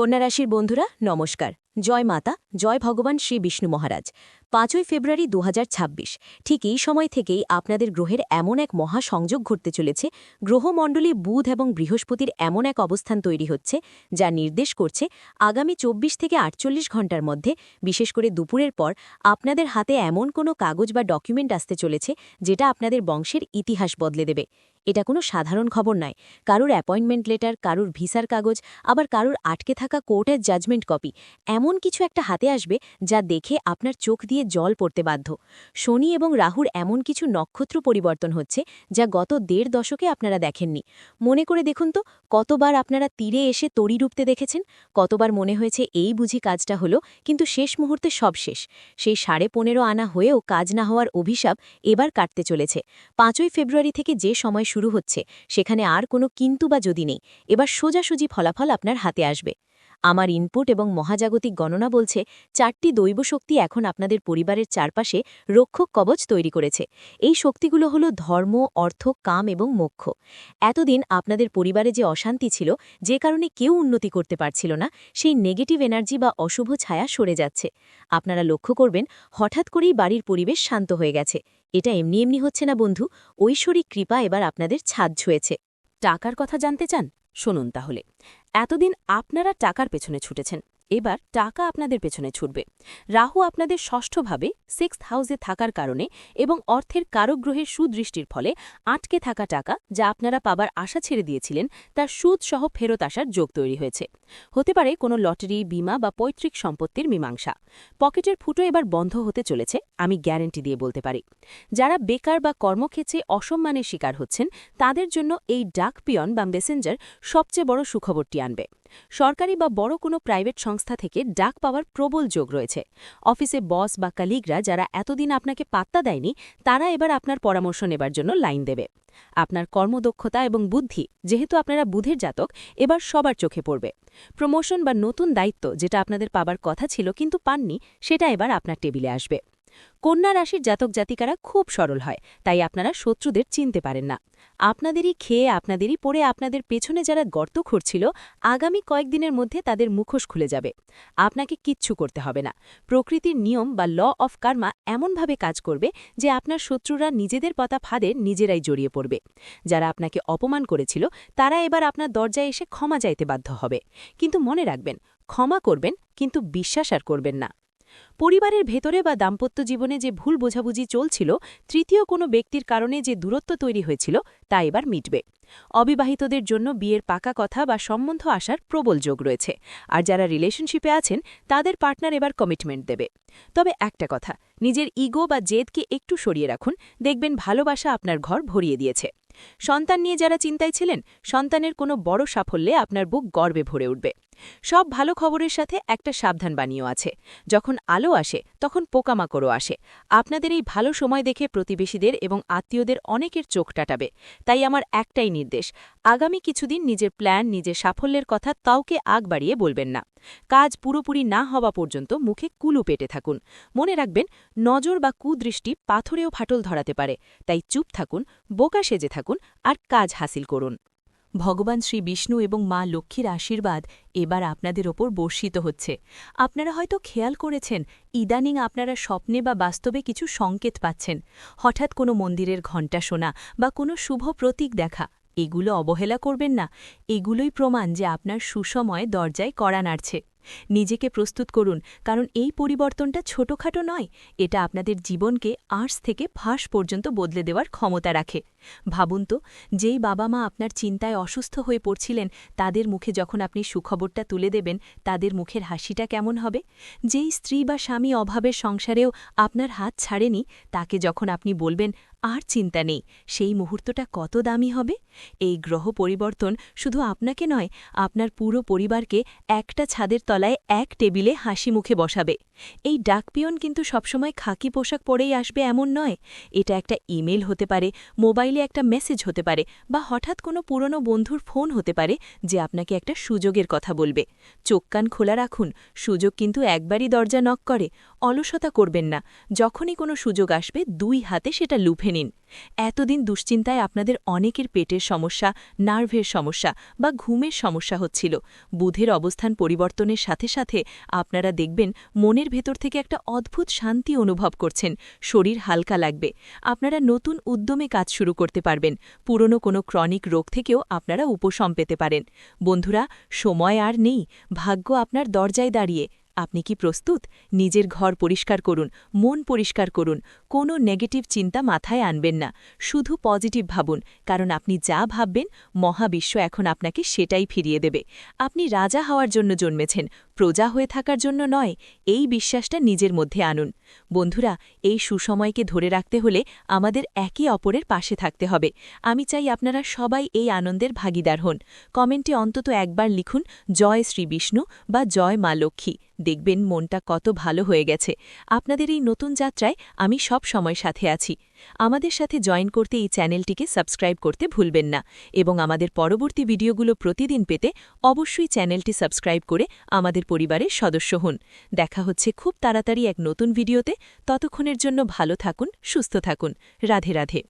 কন্যা রাশির বন্ধুরা নমস্কার। জয় মাতা, জয় ভগবান শ্রী বিষ্ণু মহারাজ। ৫ই ফেব্রুয়ারি ২০২৬ ঠিক এই সময় থেকেই আপনাদের গ্রহের এমন এক মহাসংযোগ ঘটতে চলেছে। গ্রহমণ্ডলী বুধ এবং বৃহস্পতির এমন এক অবস্থান তৈরি হচ্ছে যা নির্দেশ করছে আগামী ২৪ থেকে ৪৮ ঘণ্টার মধ্যে, বিশেষ করে দুপুরের পর, আপনাদের হাতে এমন কোনো কাগজ বা ডকুমেন্ট আসতে চলেছে যেটা আপনাদের বংশের ইতিহাস বদলে দেবে। এটা কোনো সাধারণ খবর নয়। কারুর অ্যাপয়েন্টমেন্ট লেটার, কারুর ভিসার কাগজ, আবার কারুর আটকে থাকা কোর্টের জাজমেন্ট কপি, এমন কিছু একটা হাতে আসবে যা দেখে আপনার চোখ দিয়ে জল পড়তে বাধ্য। শনি এবং রাহুর এমন কিছু নক্ষত্র পরিবর্তন হচ্ছে যা গত ১.৫ দশকে আপনারা দেখেননি। মনে করে দেখুন তো, কতবার আপনারা তীরে এসে তরি ডুবতে দেখেছেন? কতবার মনে হয়েছে এই বুঝি কাজটা হলো, কিন্তু শেষ মুহূর্তে সব শেষ। সেই ১৫.৫ আনা হয়েও কাজ না হওয়ার অভিশাপ এবার কাটতে চলেছে। ৫ই ফেব্রুয়ারি থেকে যে সময় শুরু হচ্ছে সেখানে আর কোনো কিন্তু বা যদি নেই। এবার সোজাসুজি ফলাফল আপনার হাতে আসবে। আমার ইনপুট এবং মহাজাগতিক গণনা বলছে ৪টি দৈব শক্তি এখন আপনাদের পরিবারের চারপাশে রক্ষক কবচ তৈরি করেছে। এই শক্তিগুলো হলো ধর্ম, অর্থ, কাম এবং মোক্ষ। এতদিন আপনাদের পরিবারে যে অশান্তি ছিল, যে কারণে কেউ উন্নতি করতে পারছিল না, সেই নেগেটিভ এনার্জি বা অশুভ ছায়া সরে যাচ্ছে। আপনারা লক্ষ্য করবেন হঠাৎ করেই বাড়ির পরিবেশ শান্ত হয়ে গেছে। এটা এমনি এমনি হচ্ছে না বন্ধু, ঐশ্বরিক কৃপা এবার আপনাদের ছাদ ছুঁয়েছে। টাকার কথা জানতে চান? শুনুন তাহলে। এতদিন আপনারা টাকার পেছনে ছুটেছেন, এবার টাকা আপনাদের পেছনে ছুটবে। রাহু আপনাদের ষষ্ঠভাবে 6th হাউসে থাকার কারণে এবং অর্থের কারকগ্রহের সুদৃষ্টির ফলে আটকে থাকা টাকা যা আপনারা পাবার আশা ছেড়ে দিয়েছিলেন তার সুদসহ ফেরত আসার যোগ তৈরি হয়েছে। হতে পারে কোনো লটারি, বিমা বা পৈতৃক সম্পত্তির মীমাংসা। পকেটের ফুটো এবার বন্ধ হতে চলেছে, আমি গ্যারেন্টি দিয়ে বলতে পারি। যারা বেকার বা কর্মক্ষেত্রে অসম্মানের শিকার হচ্ছেন তাদের জন্য এই ডাক পিয়ন বা মেসেঞ্জার সবচেয়ে বড় সুখবরটি আনবে। সরকারি বা বড় কোনো প্রাইভেট সংস্থা থেকে ডাক পাওয়ার প্রবল যোগ রয়েছে। অফিসে বস বা কালিগরা যারা এতদিন আপনাকে পাত্তা দেয়নি, তারা এবার আপনার পরামর্শ নেবার জন্য লাইন দেবে। আপনার কর্মদক্ষতা এবং বুদ্ধি, যেহেতু আপনারা বুধের জাতক, এবার সবার চোখে পড়বে। প্রমোশন বা নতুন দায়িত্ব যেটা আপনাদের পাবার কথা ছিল কিন্তু পাননি, সেটা এবার আপনার টেবিলে আসবে। কন্যা রাশির জাতক জাতিকারা খুব সরল হয়, তাই আপনারা শত্রুদের চিনতে পারেন না। আপনাদেরই খেয়ে আপনাদেরই পড়ে আপনাদের পেছনে যারা গর্ত খুঁড়ছিল, আগামী কয়েকদিনের মধ্যে তাদের মুখোশ খুলে যাবে। আপনাকে কিচ্ছু করতে হবে না। প্রকৃতির নিয়ম বা ল অফ কার্মা এমনভাবে কাজ করবে যে আপনার শত্রুরা নিজেদের পতা ফাঁদে নিজেরাই জড়িয়ে পড়বে। যারা আপনাকে অপমান করেছিল তারা এবার আপনার দরজায় এসে ক্ষমা চাইতে বাধ্য হবে। কিন্তু মনে রাখবেন, ক্ষমা করবেন কিন্তু বিশ্বাস আর করবেন না। পরিবারের ভেতরে বা দাম্পত্য জীবনে যে ভুল বোঝাবুঝি চলছিল, তৃতীয় কোনো ব্যক্তির কারণে যে দূরত্ব তৈরি হয়েছিল, তা এবার মিটবে। অবিবাহিতদের জন্য বিয়ের পাকা কথা বা সম্বন্ধ আসার প্রবল যোগ রয়েছে, আর যারা রিলেশনশিপে আছেন তাদের পার্টনার এবার কমিটমেন্ট দেবে। তবে একটা কথা, নিজের ইগো বা জেদকে একটু সরিয়ে রাখুন, দেখবেন ভালোবাসা আপনার ঘর ভরিয়ে দিয়েছে। সন্তান নিয়ে যারা চিন্তায় ছিলেন, সন্তানের কোনো বড় সাফল্যে আপনার বুক গর্বে ভরে উঠবে। সব ভালো খবরের সাথে একটা সাবধান বাণীও আছে। যখন আলো আসে তখন পোকামাকড়ও আসে। আপনাদের এই ভালো সময় দেখে প্রতিবেশীদের এবং আত্মীয়দের অনেকের চোখ টাটাবে। তাই আমার একটাই নির্দেশ, আগামী কিছুদিন নিজের প্ল্যান, নিজের সাফল্যের কথা কাউকে আগ বাড়িয়ে বলবেন না। কাজ পুরোপুরি না হওয়া পর্যন্ত মুখে কুলু পেটে থাকুন। মনে রাখবেন, নজর বা কুদৃষ্টি পাথরেও ফাটল ধরাতে পারে, তাই চুপ থাকুন, বোকা সেজে থাকুন আর কাজ হাসিল করুন। ভগবান শ্রী বিষ্ণু এবং মা লক্ষ্মীর আশীর্বাদ এবার আপনাদের ওপর বর্ষিত হচ্ছে। আপনারা হয়তো খেয়াল করেছেন, ইদানিং আপনারা স্বপ্নে বা বাস্তবে কিছু সংকেত পাচ্ছেন। হঠাৎ কোনো মন্দিরের ঘণ্টা শোনা বা কোনো শুভ প্রতীক দেখা, এগুলো অবহেলা করবেন না। এগুলোই প্রমাণ যে আপনার সুসময়ে দরজায় কড়া নাড়ছে। নিজেকে প্রস্তুত করুন, কারণ এই পরিবর্তনটা ছোটখাটো নয়, এটা আপনাদের জীবনকে আর্স থেকে ফাঁস পর্যন্ত বদলে দেওয়ার ক্ষমতা রাখে। ভাবুন তো, যেই বাবা মা আপনার চিন্তায় অসুস্থ হয়ে পড়ছিলেন, তাদের মুখে যখন আপনি সুখবরটা তুলে দেবেন, তাদের মুখের হাসিটা কেমন হবে? যেই স্ত্রী বা স্বামী অভাবের সংসারেও আপনার হাত ছাড়েনি, তাকে যখন আপনি বলবেন আর চিন্তা নেই, সেই মুহূর্তটা কত দামি হবে? এই গ্রহ পরিবর্তন শুধু আপনাকে নয়, আপনার পুরো পরিবারকে একটা ছাদের তলায় এক টেবিলে হাসি মুখে বসাবে। এই ডাকপিয়ন কিন্তু সবসময় খাকি পোশাক পরেই আসবে এমন নয়। এটা একটা ইমেল হতে পারে, মোবাইলে একটা মেসেজ হতে পারে, বা হঠাৎ কোনো পুরনো বন্ধুর ফোন হতে পারে যে আপনাকে একটা সুযোগের কথা বলবে। চোখ কান খোলা রাখুন, সুযোগ কিন্তু একবারই দরজা নক করে। অলসতা করবেন না, যখনই কোনো সুযোগ আসবে 2 হাতে সেটা লুফে বুঝে নিন। এতদিন দুশ্চিন্তায় আপনাদের অনেকের পেটের সমস্যা, নার্ভের সমস্যা বা ঘুমের সমস্যা হচ্ছিল। বুধের অবস্থান পরিবর্তনের সাথে সাথে আপনারা দেখবেন মনের ভেতর থেকে একটা অদ্ভুত শান্তি অনুভব করছেন, শরীর হালকা লাগবে, আপনারা নতুন উদ্যমে কাজ শুরু করতে পারবেন, পুরনো কোনো ক্রনিক রোগ থেকেও আপনারা উপশম পেতে পারেন। বন্ধুরা, সময় আর নেই, ভাগ্য আপনার দরজায় দাঁড়িয়ে। আপনি কি প্রস্তুত? নিজের ঘর পরিষ্কার করুন, মন পরিষ্কার করুন, কোনো নেগেটিভ চিন্তা মাথায় আনবেন না, শুধু পজিটিভ ভাবুন, কারণ আপনি যা ভাববেন মহাবিশ্ব এখন আপনাকে সেটাই ফিরিয়ে দেবে। আপনি রাজা হওয়ার জন্য জন্মেছেন, প্রজা হয়ে থাকার জন্য নয়, এই বিশ্বাসটা নিজের মধ্যে আনুন। বন্ধুরা, এই সুসময়কে ধরে রাখতে হলে আমাদের একে অপরের পাশে থাকতে হবে। আমি চাই আপনারা সবাই এই আনন্দের ভাগিদার হন। কমেন্টে অন্তত একবার লিখুন জয় শ্রী বিষ্ণু বা জয় মা লক্ষ্মী, দেখবেন মনটা কত ভালো হয়ে গেছে। আপনাদের এই নতুন যাত্রায় আমি সব সময় সাথে আছি। আমাদের সাথে জয়েন করতে এই চ্যানেলটিকে সাবস্ক্রাইব করতে ভুলবেন না এবং আমাদের পরবর্তী ভিডিওগুলো প্রতিদিন পেতে অবশ্যই চ্যানেলটি সাবস্ক্রাইব করে আমাদের পরিবারের সদস্য হন। দেখা হচ্ছে খুব তাড়াতাড়ি এক নতুন ভিডিওতে। ততক্ষণের জন্য ভালো থাকুন, সুস্থ থাকুন। রাধে রাধে।